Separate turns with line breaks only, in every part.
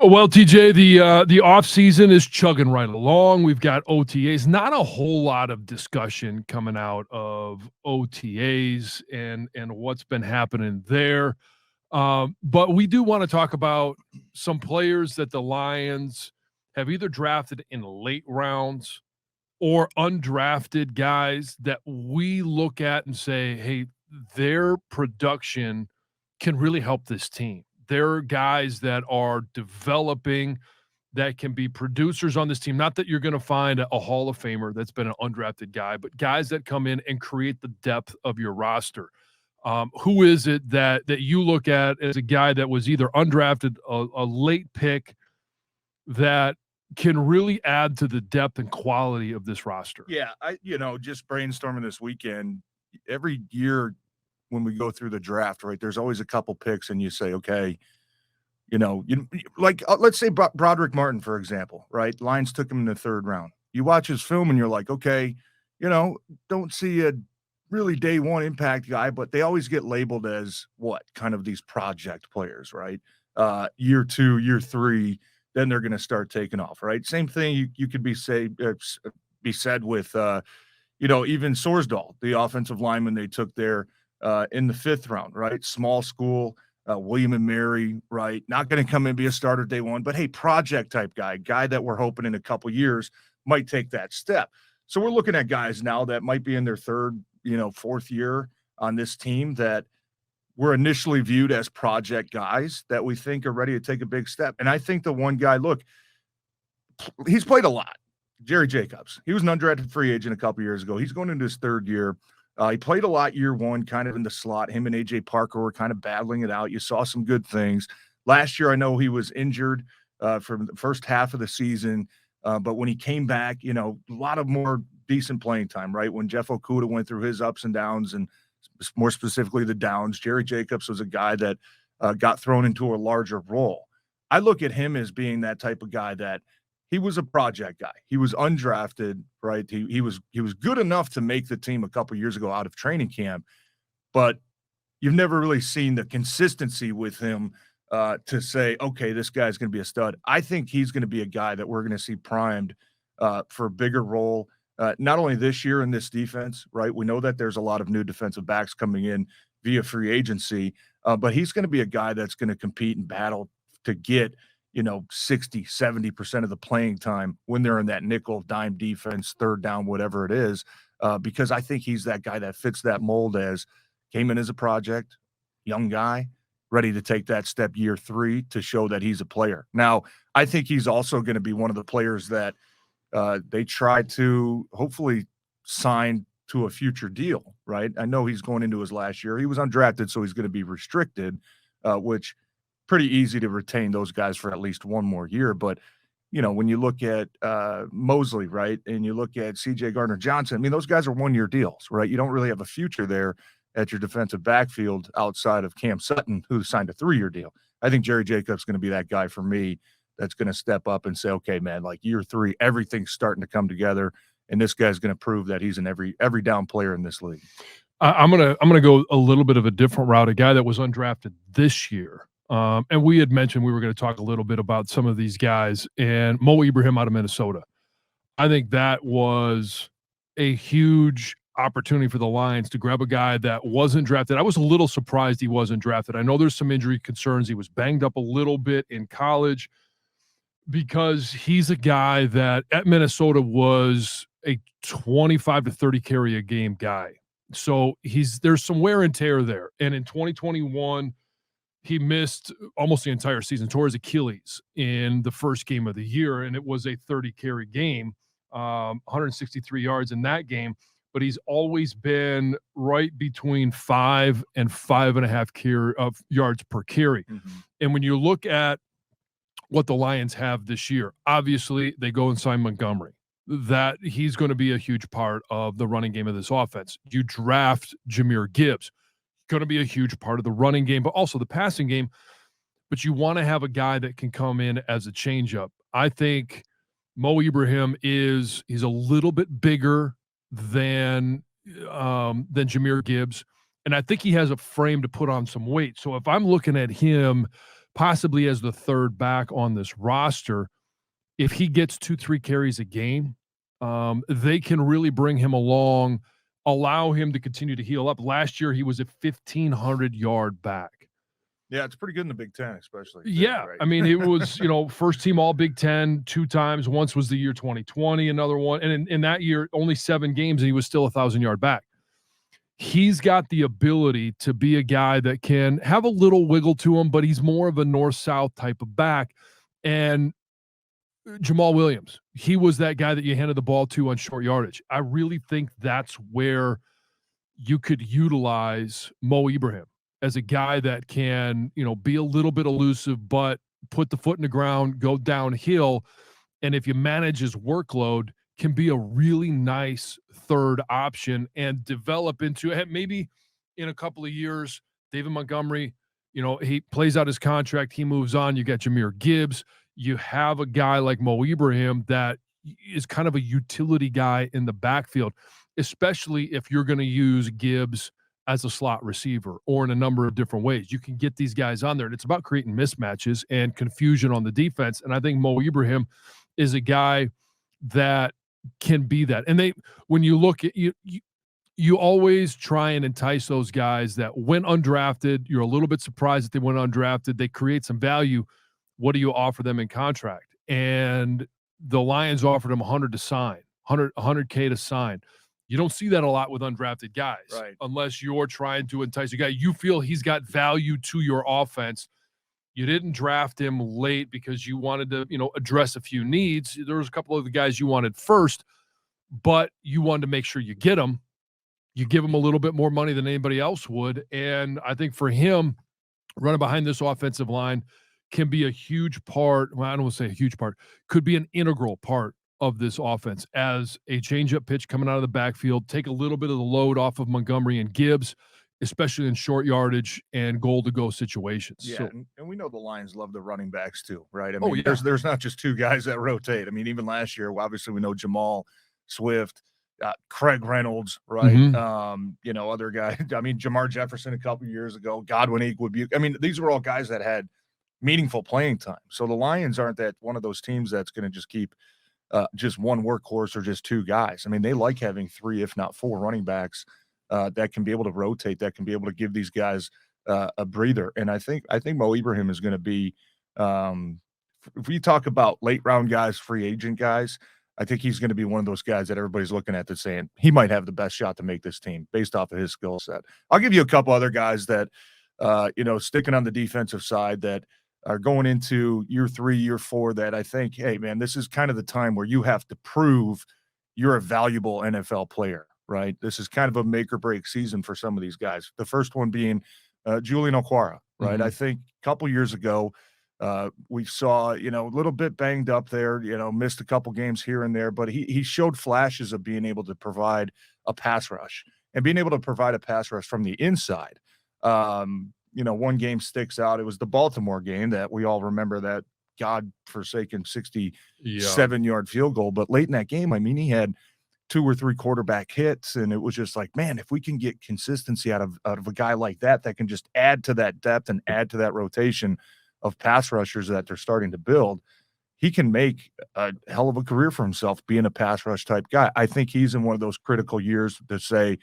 Well, TJ, the off season is chugging right along. We've got OTAs. Not a whole lot of discussion coming out of OTAs and what's been happening there. But we do want to talk about some players that the Lions have either drafted in late rounds or undrafted guys that we look at and say, hey, their production can really help this team. There are guys that are developing that can be producers on this team. Not that you're going to find a Hall of Famer that's been an undrafted guy, but guys that come in and create the depth of your roster. Who is it that you look at as a guy that was either undrafted, a late pick that can really add to the depth and quality of this roster?
Yeah, just brainstorming this weekend, every year when we go through the draft, right, there's always a couple picks and you say, okay, let's say Broderick Martin, for example, right? Lions took him in the third round. You watch his film and you're like, okay, don't see a really day one impact guy, but they always get labeled as what? Kind of these project players, right? Year 2, year 3, then they're going to start taking off, right? Same thing you could be said with, even Sorsdahl, the offensive lineman they took there in the 5th round, right? Small school, William and Mary, right? Not going to come and be a starter day one, but hey, project type guy that we're hoping in a couple years might take that step. So we're looking at guys now that might be in their 3rd, 4th year on this team that were initially viewed as project guys that we think are ready to take a big step. And I think the one guy, look, he's played a lot. Jerry Jacobs. He was an undrafted free agent a couple years ago. He's going into his 3rd year. He played a lot year 1, kind of in the slot. Him and A.J. Parker were kind of battling it out. You saw some good things. Last year, I know he was injured from the first half of the season. But when he came back, a lot of more decent playing time, right? When Jeff Okudah went through his ups and downs, and more specifically the downs, Jerry Jacobs was a guy that got thrown into a larger role. I look at him as being that type of guy that he was a project guy. He was undrafted, right? He was good enough to make the team a couple years ago out of training camp, but you've never really seen the consistency with him to say, okay, this guy's going to be a stud. I think he's going to be a guy that we're going to see primed for a bigger role, not only this year in this defense, right? We know that there's a lot of new defensive backs coming in via free agency, but he's going to be a guy that's going to compete and battle to get 60, 70% of the playing time when they're in that nickel, dime defense, 3rd down, whatever it is, because I think he's that guy that fits that mold as came in as a project, young guy, ready to take that step year 3 to show that he's a player. Now, I think he's also going to be one of the players that they try to hopefully sign to a future deal, right? I know he's going into his last year. He was undrafted, so he's going to be restricted, which pretty easy to retain those guys for at least one more year. But, when you look at Mosley, right, and you look at C.J. Gardner-Johnson, I mean, those guys are one-year deals, right? You don't really have a future there at your defensive backfield outside of Cam Sutton, who signed a 3-year deal. I think Jerry Jacobs is going to be that guy for me that's going to step up and say, okay, man, like year 3, everything's starting to come together, and this guy's going to prove that he's an every down player in this league.
I'm gonna go a little bit of a different route. A guy that was undrafted this year. And we had mentioned we were going to talk a little bit about some of these guys, and Mo Ibrahim out of Minnesota. I think that was a huge opportunity for the Lions to grab a guy that wasn't drafted. I was a little surprised he wasn't drafted. I know there's some injury concerns. He was banged up a little bit in college because he's a guy that at Minnesota was a 25 to 30 carry a game guy. So there's some wear and tear there. And in 2021, he missed almost the entire season, tore his Achilles in the first game of the year, and it was a 30-carry game, 163 yards in that game. But he's always been right between 5 and 5.5 yards per carry. Mm-hmm. And when you look at what the Lions have this year, obviously they go and sign Montgomery. That he's going to be a huge part of the running game of this offense. You draft Jahmyr Gibbs. Going to be a huge part of the running game, but also the passing game. But you want to have a guy that can come in as a changeup. I think Mo Ibrahim he's a little bit bigger than Jahmyr Gibbs, and I think he has a frame to put on some weight. So if I'm looking at him possibly as the third back on this roster, if he gets 2-3 carries a game, they can really bring him along, allow him to continue to heal up. Last year, he was a 1,500-yard back.
Yeah, it's pretty good in the Big Ten, especially.
Yeah,
right?
I mean, it was, first team all Big Ten 2 times. Once was the year 2020, another one. And in that year, only 7 games, and he was still a 1,000-yard back. He's got the ability to be a guy that can have a little wiggle to him, but he's more of a north-south type of back. And Jamal Williams, he was that guy that you handed the ball to on short yardage. I really think that's where you could utilize Mo Ibrahim as a guy that can, be a little bit elusive, but put the foot in the ground, go downhill. And if you manage his workload, can be a really nice third option and develop into maybe in a couple of years, David Montgomery, he plays out his contract, he moves on. You got Jahmyr Gibbs. You have a guy like Mo Ibrahim that is kind of a utility guy in the backfield, especially if you're going to use Gibbs as a slot receiver or in a number of different ways. You can get these guys on there, and it's about creating mismatches and confusion on the defense. And I think Mo Ibrahim is a guy that can be that. And when you look at you always try and entice those guys that went undrafted. You're a little bit surprised that they went undrafted. They create some value. What do you offer them in contract? And the Lions offered him 100 to sign, 100K to sign. You don't see that a lot with undrafted guys,
right,
unless you're trying to entice a guy. You feel he's got value to your offense. You didn't draft him late because you wanted to, address a few needs. There was a couple of the guys you wanted first, but you wanted to make sure you get him. You give him a little bit more money than anybody else would. And I think for him, running behind this offensive line can be a huge part. Well, I don't want to say a huge part, could be an integral part of this offense as a changeup pitch coming out of the backfield, take a little bit of the load off of Montgomery and Gibbs, especially in short yardage and goal-to-go situations.
Yeah,
So,
and we know the Lions love the running backs too, right? I mean, there's not just 2 guys that rotate. I mean, even last year, obviously we know Jamal, Swift, Craig Reynolds, right?
Mm-hmm.
Other guys. I mean, Jamar Jefferson a couple years ago, Godwin Igwebuike. I mean, these were all guys that had meaningful playing time. So the Lions aren't that one of those teams that's going to just keep just one workhorse or just 2 guys. I mean, they like having 3, if not 4 running backs that can be able to rotate, that can be able to give these guys a breather. And I think Mo Ibrahim is going to be, if we talk about late round guys, free agent guys, I think he's going to be one of those guys that everybody's looking at that's saying he might have the best shot to make this team based off of his skill set. I'll give you a couple other guys that, sticking on the defensive side that are going into year 3, year 4 that I think, hey, man, this is kind of the time where you have to prove you're a valuable NFL player, right? This is kind of a make or break season for some of these guys. The first one being Julian Okwara, right?
Mm-hmm.
I think a couple years ago, we saw, a little bit banged up there, missed a couple games here and there, but he showed flashes of being able to provide a pass rush and being able to provide a pass rush from the inside. One game sticks out. It was the Baltimore game that we all remember, that God-forsaken 67-yard field goal. But late in that game, I mean, he had 2 or 3 quarterback hits, and it was just like, man, if we can get consistency out of a guy like that can just add to that depth and add to that rotation of pass rushers that they're starting to build, he can make a hell of a career for himself being a pass rush type guy. I think he's in one of those critical years to say,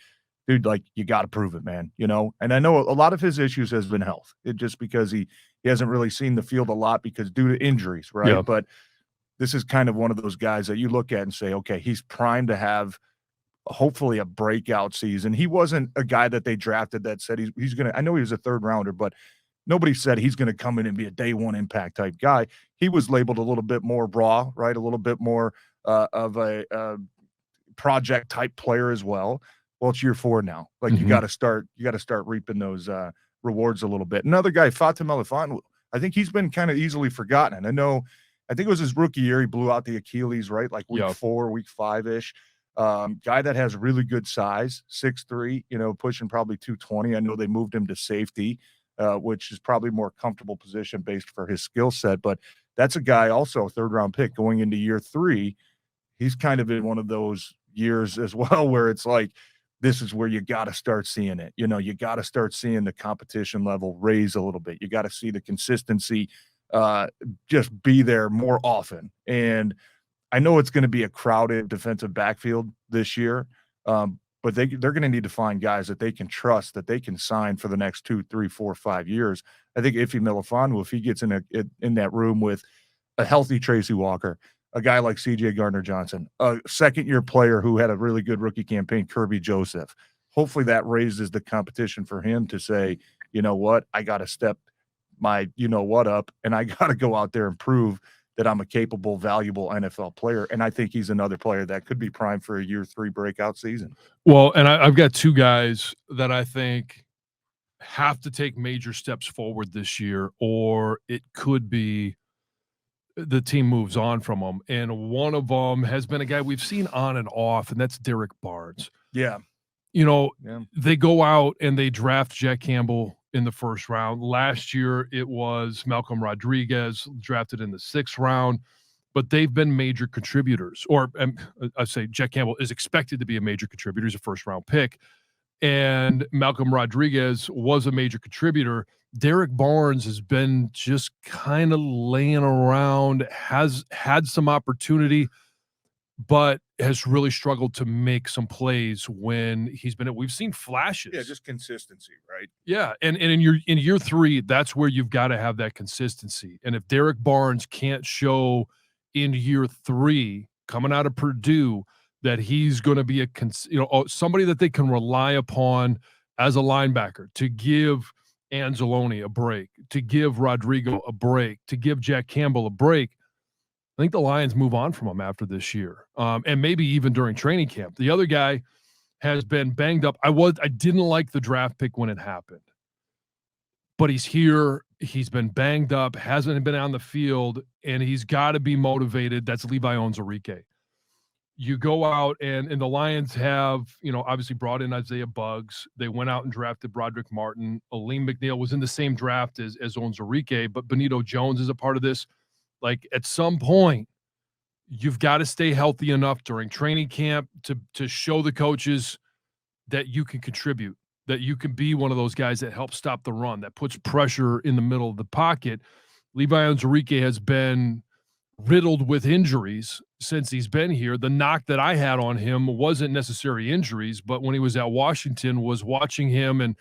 dude, like, you got to prove it, man, And I know a lot of his issues has been health. It just because he hasn't really seen the field a lot because due to injuries, right?
Yeah.
But this is kind of one of those guys that you look at and say, okay, he's primed to have hopefully a breakout season. He wasn't a guy that they drafted that said he's going to – I know he was a 3rd rounder, but nobody said he's going to come in and be a day 1 impact type guy. He was labeled a little bit more raw, right? A little bit more of a project type player as well. Well, it's year 4 now. Like, you got to start reaping those rewards a little bit. Another guy, Fatim Elefant, I think he's been kind of easily forgotten. And I think it was his rookie year. He blew out the Achilles, right? Like week 4, week 5-ish. Guy that has really good size, 6'3", pushing probably 220. I know they moved him to safety, which is probably more comfortable position based for his skill set. But that's a guy also, a 3rd round pick going into year 3. He's kind of in one of those years as well where it's like, this is where you got to start seeing it. You got to start seeing the competition level raise a little bit. You got to see the consistency just be there more often. And I know it's going to be a crowded defensive backfield this year, but they're going to need to find guys that they can trust, that they can sign for the next 2, 3, 4, 5 years. I think Ife Melifonwu, if he gets in that room with a healthy Tracy Walker, a guy like C.J. Gardner-Johnson, a second-year player who had a really good rookie campaign, Kirby Joseph. Hopefully that raises the competition for him to say, you know what, I got to step my you-know-what up, and I got to go out there and prove that I'm a capable, valuable NFL player. And I think he's another player that could be primed for a year 3 breakout season.
Well, and I've got 2 guys that I think have to take major steps forward this year, or it could be the team moves on from them. And one of them has been a guy we've seen on and off, and that's Derek Barnes.
Yeah.
They go out and they draft Jack Campbell in the first round. Last year, it was Malcolm Rodriguez drafted in the 6th round, but they've been major contributors. I say Jack Campbell is expected to be a major contributor. He's a first-round pick. And Malcolm Rodriguez was a major contributor. Derek Barnes has been just kind of laying around, has had some opportunity, but has really struggled to make some plays when he's been. We've seen flashes.
Yeah, just consistency, right?
Yeah, and in year 3, that's where you've got to have that consistency. And if Derek Barnes can't show in year 3 coming out of Purdue that he's going to be somebody that they can rely upon as a linebacker to give Anzalone a break, to give Rodrigo a break, to give Jack Campbell a break, I think the Lions move on from him after this year, and maybe even during training camp. The other guy has been banged up. I didn't like the draft pick when it happened, but he's here. He's been banged up, hasn't been on the field, and he's got to be motivated. That's Levi Onwuzurike. You go out and the Lions have, obviously brought in Isaiah Buggs. They went out and drafted Broderick Martin. Aleem McNeil was in the same draft as Onwuzurike, but Benito Jones is a part of this. Like, at some point, you've got to stay healthy enough during training camp to show the coaches that you can contribute, that you can be one of those guys that helps stop the run, that puts pressure in the middle of the pocket. Levi Onwuzurike has been riddled with injuries since he's been here. The knock that I had on him wasn't necessarily injuries, but when he was at Washington, was watching him, and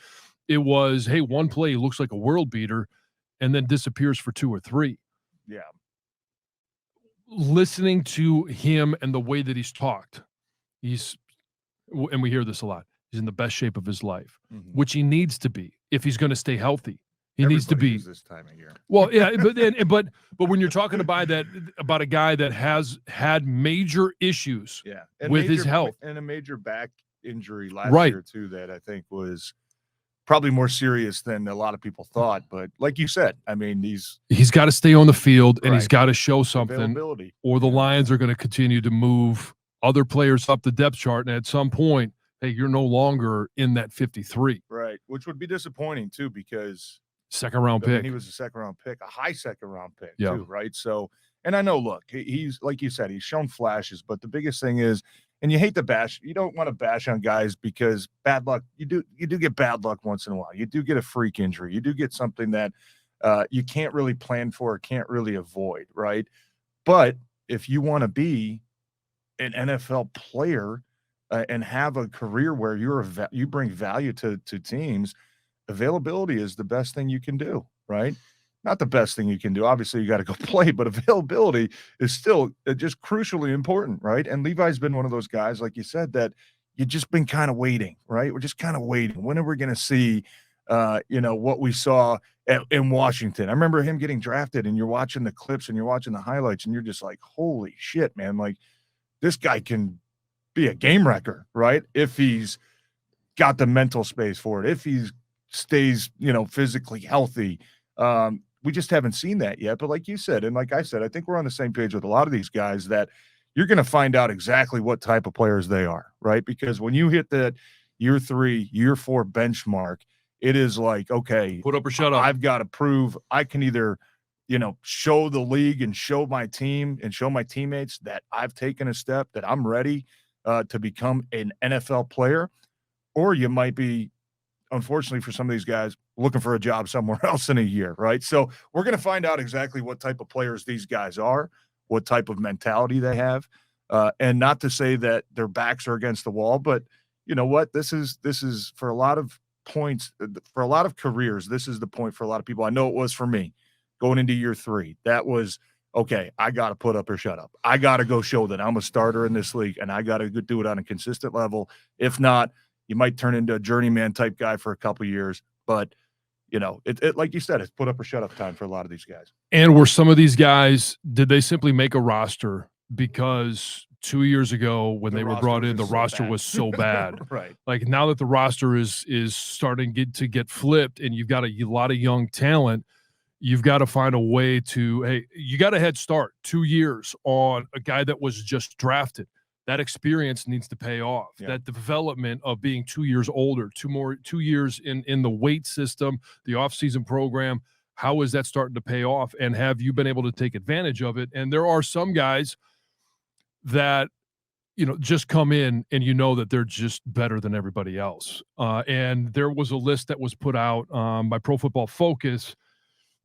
it was, hey, one play, he looks like a world beater, and then disappears for 2 or 3.
Yeah.
Listening to him and the way that he's talked, and we hear this a lot, he's in the best shape of his life, which he needs to be if he's going to stay healthy. He needs to be
this time of year.
Well, yeah, but when you're talking about a guy that has had major issues with his health
and a major back injury last year too, that I think was probably more serious than a lot of people thought. But like you said, I mean,
he's got to stay on the field and he's got to show something, or the
Yeah.
Lions are going to continue to move other players up the depth chart, and at some point, hey, you're no longer in that 53.
Right, which would be disappointing too, because
Second-round pick.
he was a second-round pick, a high second-round pick
Yeah.
too, right? So, and I know, look, he's like you said, he's shown flashes, but the biggest thing is, and you hate to bash, you don't want to bash on guys because bad luck. You do get bad luck once in a while. You do get a freak injury. You do get something that you can't really plan for, or can't really avoid, right? But if you want to be an NFL player and have a career where you bring value to teams, availability is the best thing you can do, right? Not the best thing you can do. Obviously, you got to go play, but availability is still just crucially important, right? And Levi's been one of those guys, like you said, that you've just been kind of waiting, right? We're just kind of waiting. When are we going to see, what we saw in Washington? I remember him getting drafted, and you're watching the clips and you're watching the highlights, and you're just like, holy shit, man. Like, this guy can be a game wrecker, right? If he's got the mental space for it, if he stays, physically healthy. We just haven't seen that yet. But like you said, and like I said, I think we're on the same page with a lot of these guys, that you're going to find out exactly what type of players they are, right? Because when you hit that year 3, year 4 benchmark, it is like, okay,
put up or shut up.
I've got to prove I can either, show the league and show my team and show my teammates that I've taken a step, that I'm ready to become an NFL player, or you might be, unfortunately for some of these guys, looking for a job somewhere else in a year, right? So we're going to find out exactly what type of players these guys are, what type of mentality they have, and not to say that their backs are against the wall, but you know what? This is for a lot of points, for a lot of careers. This is the point for a lot of people. I know it was for me going into year 3. That was okay. I got to put up or shut up. I got to go show that I'm a starter in this league, and I got to do it on a consistent level. If not, you might turn into a journeyman type guy for a couple years, but you know, it like you said, it's put up or shut up time for a lot of these guys.
And were some of these guys, did they simply make a roster because 2 years ago when they were brought in, the roster was so bad?
Right.
Like now that the roster is starting to get flipped and you've got a lot of young talent, you've got to find a way to, hey, you got a head start 2 years on a guy that was just drafted. That experience needs to pay off.
Yeah.
That development of being 2 years older, 2 years in the weight system, the offseason program, how is that starting to pay off? And have you been able to take advantage of it? And there are some guys that, you know, just come in and you know that they're just better than everybody else. And there was a list that was put out by Pro Football Focus,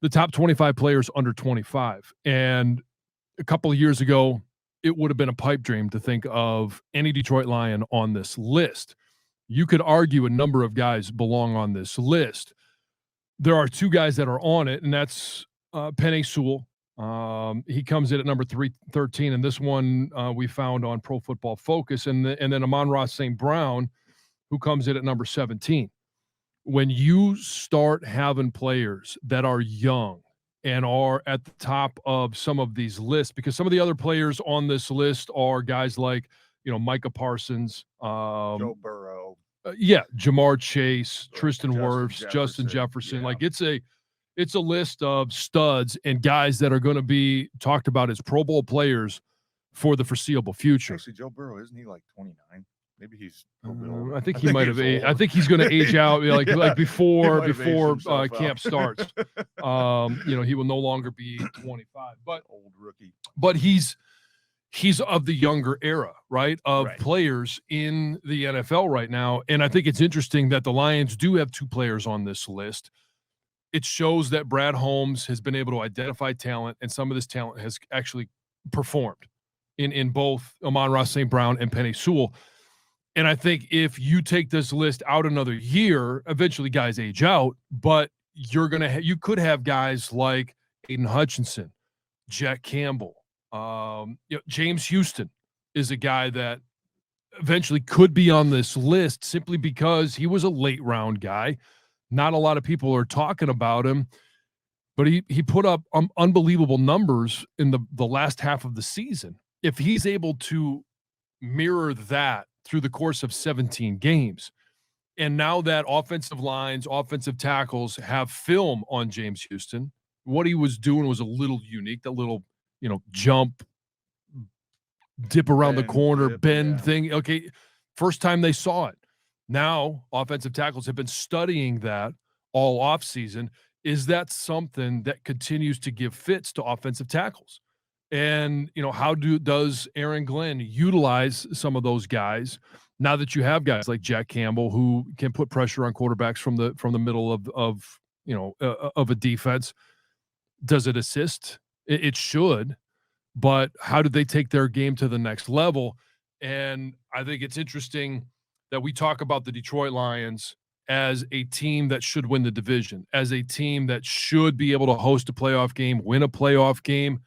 the top 25 players under 25. And a couple of years ago, it would have been a pipe dream to think of any Detroit Lion on this list. You could argue a number of guys belong on this list. There are 2 guys that are on it, and that's Penei Sewell. He comes in at number 313, and this one we found on Pro Football Focus, and then Amon-Ra St. Brown, who comes in at number 17. When you start having players that are young and are at the top of some of these lists, because some of the other players on this list are guys like, you know, Micah Parsons,
Joe Burrow,
Jamar Chase, Tristan Wirfs, Justin Jefferson.
Yeah.
Like it's a list of studs and guys that are going to be talked about as Pro Bowl players for the foreseeable future.
Actually, Joe Burrow, isn't he like 29? Maybe he's
I think he might have. I think he's going to age out like before camp starts. You know, he will no longer be 25, but
old rookie.
But he's of the younger era, right? Of players in the NFL right now, and I think it's interesting that the Lions do have 2 players on this list. It shows that Brad Holmes has been able to identify talent, and some of this talent has actually performed in both Amon-Ra St. Brown and Penei Sewell. And I think if you take this list out another year, eventually guys age out, but you could have guys like Aiden Hutchinson, Jack Campbell, James Houston is a guy that eventually could be on this list simply because he was a late round guy. Not a lot of people are talking about him, but he put up unbelievable numbers in the last half of the season. If he's able to mirror that through the course of 17 games, and now that offensive lines, offensive tackles have film on James Houston, what he was doing was a little unique, that little, you know, jump, dip around the corner, bend thing. Okay, first time they saw it. Now, offensive tackles have been studying that all offseason. Is that something that continues to give fits to offensive tackles? And, you know, how does Aaron Glenn utilize some of those guys now that you have guys like Jack Campbell who can put pressure on quarterbacks from the middle of a defense? Does it assist? It should, but how do they take their game to the next level? And I think it's interesting that we talk about the Detroit Lions as a team that should win the division, as a team that should be able to host a playoff game, win a playoff game,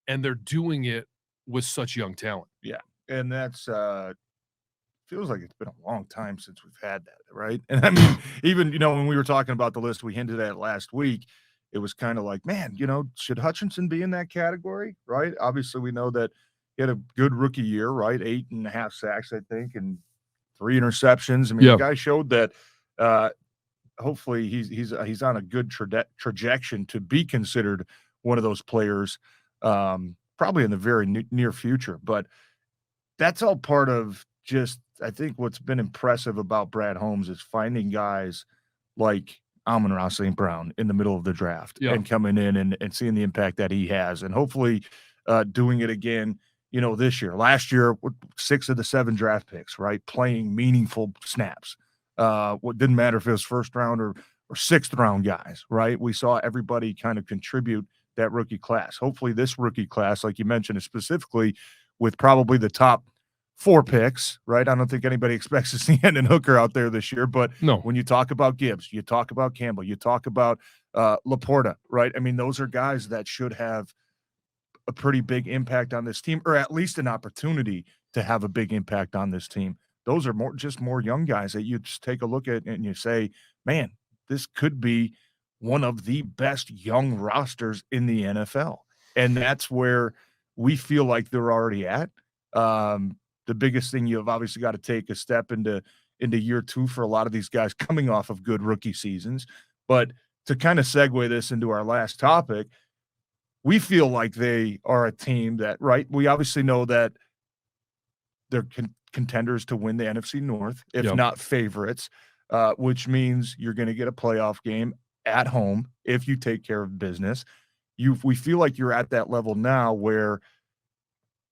and they're doing it with such young talent.
Yeah, and that's feels like it's been a long time since we've had that, right? And I mean, even, you know, when we were talking about the list, we hinted at last week, it was kind of like, man, you know, should Hutchinson be in that category, right? Obviously, we know that he had a good rookie year, right? 8.5 sacks, I think, and 3 interceptions. I mean, the guy showed that hopefully he's on a good trajectory to be considered one of those players, probably in the very near future. But that's all part of just, I think what's been impressive about Brad Holmes is finding guys like Amon-Ra St. Brown in the middle of the draft and coming in and seeing the impact that he has, and hopefully doing it again, you know, this year. Last year, 6 of the 7 draft picks, right? Playing meaningful snaps. What didn't matter if it was first round or sixth round guys, right? We saw everybody kind of contribute that rookie class. Hopefully, this rookie class, like you mentioned, is specifically with probably the top 4 picks, right? I don't think anybody expects to see Hendon Hooker out there this year, but
No.
when you talk about Gibbs, you talk about Campbell, you talk about Laporta, right? I mean, those are guys that should have a pretty big impact on this team, or at least an opportunity to have a big impact on this team. Those are more young guys that you just take a look at and you say, man, this could be one of the best young rosters in the NFL. And that's where we feel like they're already at. The biggest thing, you've obviously got to take a step into year 2 for a lot of these guys coming off of good rookie seasons. But to kind of segue this into our last topic, we feel like they are a team that, right, we obviously know that they're contenders to win the NFC North, if not favorites, which means you're going to get a playoff game at home if you take care of business. We feel like you're at that level now where,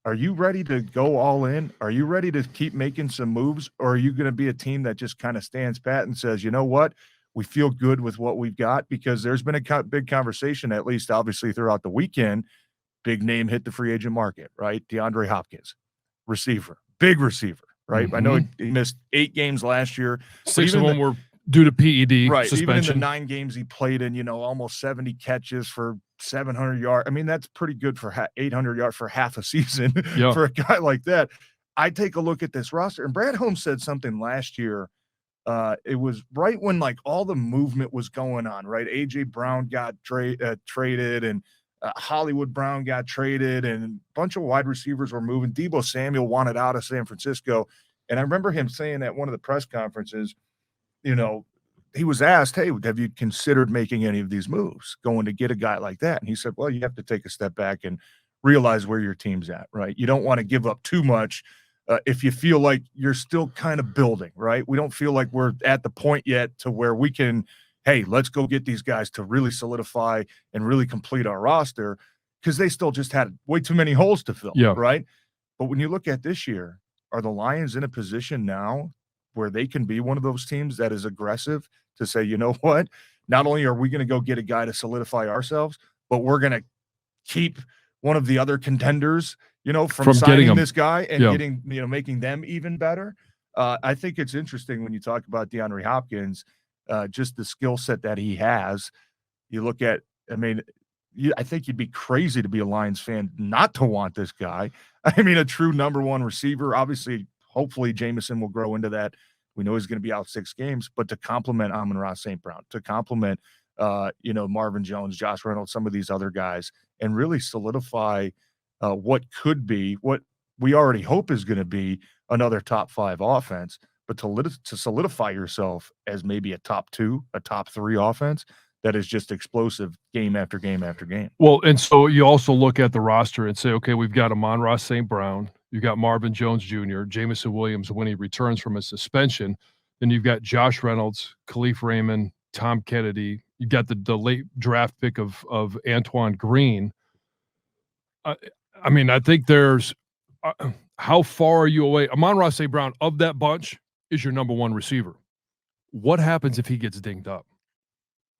are you ready to go all in? Are you ready to keep making some moves? Or are you going to be a team that just kind of stands pat and says, you know what, we feel good with what we've got? Because there's been a big conversation, at least obviously throughout the weekend. Big name hit the free agent market, right? DeAndre Hopkins, receiver, big receiver, right?
Mm-hmm.
I know he missed 8 games last year.
6 of them were due to PED
right,
suspension.
even in the 9 games he played in, almost 70 catches for 700 yards. I mean, that's pretty good for 800 yards for half a season for a guy like that. I take a look at this roster, and Brad Holmes said something last year. It was right when like all the movement was going on, right? AJ Brown got traded, and Hollywood Brown got traded, and a bunch of wide receivers were moving. Deebo Samuel wanted out of San Francisco. And I remember him saying at one of the press conferences, he was asked, hey, have you considered making any of these moves, going to get a guy like that? And he said, well, you have to take a step back and realize where your team's at, right? You don't want to give up too much if you feel like you're still kind of building, right? We don't feel like we're at the point yet to where we can, hey, let's go get these guys to really solidify and really complete our roster, because they still just had way too many holes to fill, right? But when you look at this year, are the Lions in a position now where they can be one of those teams that is aggressive to say, you know what, not only are we going to go get a guy to solidify ourselves, but we're going to keep one of the other contenders, from signing this guy and getting, making them even better. I think it's interesting when you talk about DeAndre Hopkins, just the skill set that he has. You look at, I think you'd be crazy to be a Lions fan not to want this guy. I mean, a true number 1 receiver. Obviously, hopefully Jameson will grow into that. We know he's going to be out 6 games, but to complement Amon-Ra St. Brown, to complement, Marvin Jones, Josh Reynolds, some of these other guys, and really solidify what could be, what we already hope is going to be, another top 5 offense, but to solidify yourself as maybe a top 2, a top 3 offense that is just explosive game after game after game.
Well, and so you also look at the roster and say, okay, we've got Amon-Ra St. Brown, you got Marvin Jones Jr., Jameson Williams when he returns from a suspension, then you've got Josh Reynolds, Khalif Raymond, Tom Kennedy, you got the late draft pick of Antoine Green. I think there's how far are you away? Amon-Ra St. Brown of that bunch is your number 1 receiver. What happens if he gets dinged up?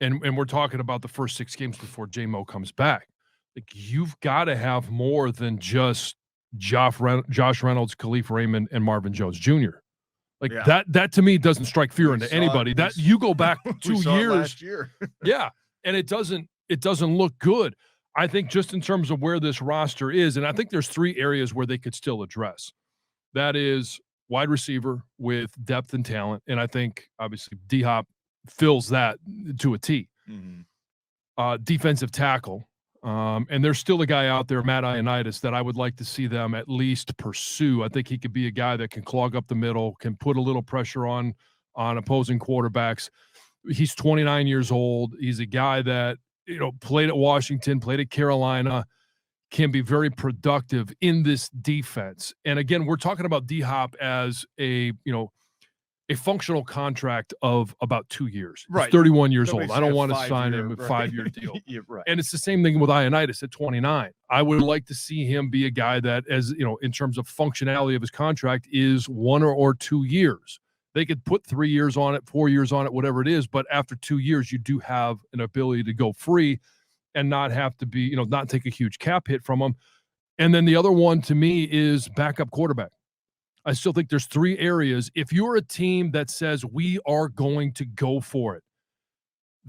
And we're talking about the first 6 games before J-Mo comes back. Like, you've got to have more than just Josh Reynolds, Khalif Raymond, and Marvin Jones Jr. Like that to me doesn't strike fear into anybody. That you go back 2 years
last year.
And it doesn't look good. I think just in terms of where this roster is, and I think there's 3 areas where they could still address. That is wide receiver with depth and talent, and I think obviously D-Hop fills that to a T. Defensive tackle, and there's still a guy out there, Matt Ioannidis, that I would like to see them at least pursue. I think he could be a guy that can clog up the middle, can put a little pressure on opposing quarterbacks. He's 29 years old. He's a guy that played at Washington, played at Carolina, can be very productive in this defense. And again, we're talking about D-Hop as a functional contract of about 2 years. Right. He's 31 years old. I don't want to sign him a 5-year deal. Right. And it's the same thing with Ioannidis at 29. I would like to see him be a guy that, as in terms of functionality of his contract, is 1 or 2 years. They could put 3 years on it, 4 years on it, whatever it is. But after 2 years, you do have an ability to go free and not have to be, not take a huge cap hit from them. And then the other one to me is backup quarterback. I still think there's 3 areas. If you're a team that says we are going to go for it,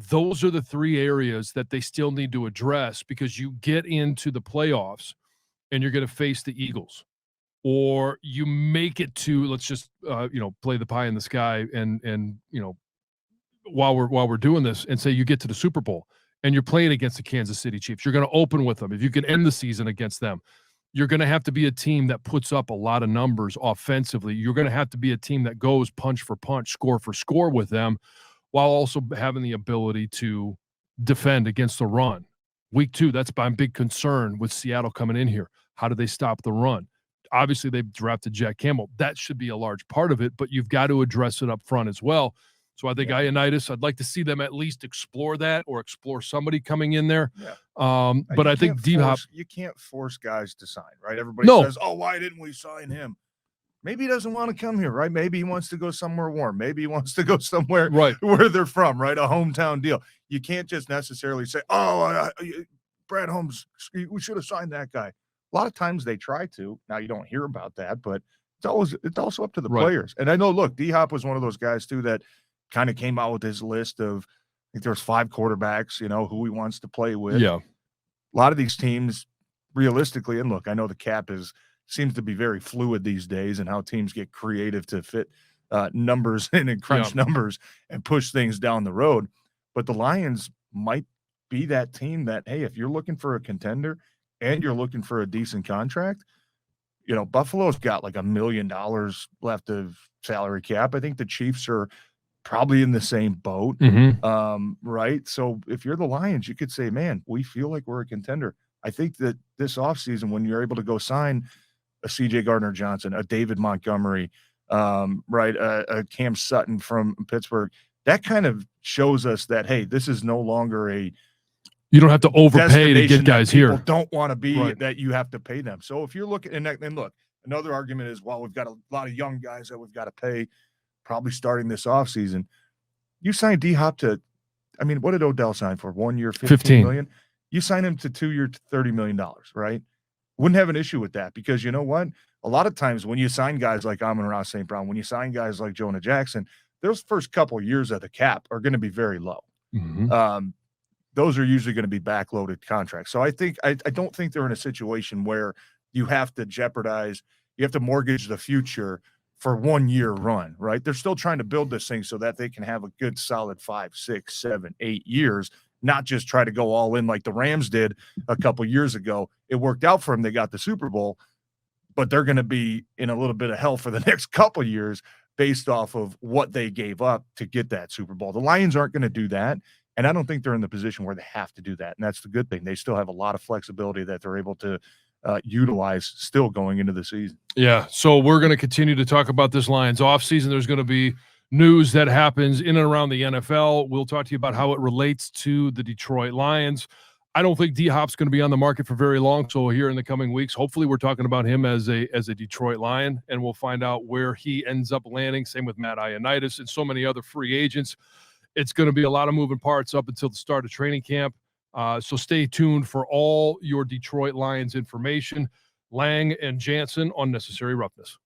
those are the 3 areas that they still need to address, because you get into the playoffs and you're going to face the Eagles, or you make it to, let's just play the pie in the sky and while we're doing this, and say you get to the Super Bowl and you're playing against the Kansas City Chiefs. You're going to open with them. If you can end the season against them, you're going to have to be a team that puts up a lot of numbers offensively. You're going to have to be a team that goes punch for punch, score for score with them, while also having the ability to defend against the run. Week 2, that's my big concern with Seattle coming in here. How do they stop the run? Obviously, they've drafted Jack Campbell. That should be a large part of it, but you've got to address it up front as well. So I think Ioannidis, I'd like to see them at least explore that, or explore somebody coming in there.
Yeah.
But I think D-Hop,
you can't force guys to sign, right? Everybody says, oh, why didn't we sign him? Maybe he doesn't want to come here, right? Maybe he wants to go somewhere warm. Maybe he wants to go somewhere where they're from, right? A hometown deal. You can't just necessarily say, Brad Holmes, we should have signed that guy. A lot of times they try to. Now, you don't hear about that, but it's also up to the players. And I know, look, D-Hop was one of those guys too that kind of came out with his list of, I think there's 5 quarterbacks, who he wants to play with.
Yeah.
A lot of these teams, realistically, and look, I know the cap seems to be very fluid these days, and how teams get creative to fit numbers in and crunch numbers and push things down the road. But the Lions might be that team that, hey, if you're looking for a contender and you're looking for a decent contract, Buffalo's got like $1 million left of salary cap. I think the Chiefs are probably in the same boat. Right? So if you're the Lions, you could say, man, we feel like we're a contender. I think that this offseason, when you're able to go sign a CJ Gardner-Johnson, a David Montgomery, a Cam Sutton from Pittsburgh, that kind of shows us that, hey, this is no longer
you don't have to overpay to get guys here.
People don't want to be that you have to pay them. So if you're looking, and look, another argument is, well, we've got a lot of young guys that we've got to pay probably starting this offseason. You signed D-Hop to, what did Odell sign for? 1 year, $15 million? You sign him to 2 year, $30 million, right? Wouldn't have an issue with that, because you know what? A lot of times when you sign guys like Amon-Ra St. Brown, when you sign guys like Jonah Jackson, those first couple of years of the cap are going to be very low. Those are usually going to be backloaded contracts. So I don't think they're in a situation where you have to mortgage the future for 1 year run, right? They're still trying to build this thing so that they can have a good solid 5, 6, 7, 8 years, not just try to go all in like the Rams did a couple years ago. It worked out for them. They got the Super Bowl, but they're going to be in a little bit of hell for the next couple years based off of what they gave up to get that Super Bowl. The Lions aren't going to do that. And I don't think they're in the position where they have to do that. And that's the good thing. They still have a lot of flexibility that they're able to utilize still going into the season.
Yeah. So we're going to continue to talk about this Lions offseason. There's going to be news that happens in and around the NFL. We'll talk to you about how it relates to the Detroit Lions. I don't think D-Hop's going to be on the market for very long. So here in the coming weeks, hopefully we're talking about him as a Detroit Lion, and we'll find out where he ends up landing. Same with Matt Ioannidis and so many other free agents. It's going to be a lot of moving parts up until the start of training camp. So stay tuned for all your Detroit Lions information. Lang and Jansen on Necessary Roughness.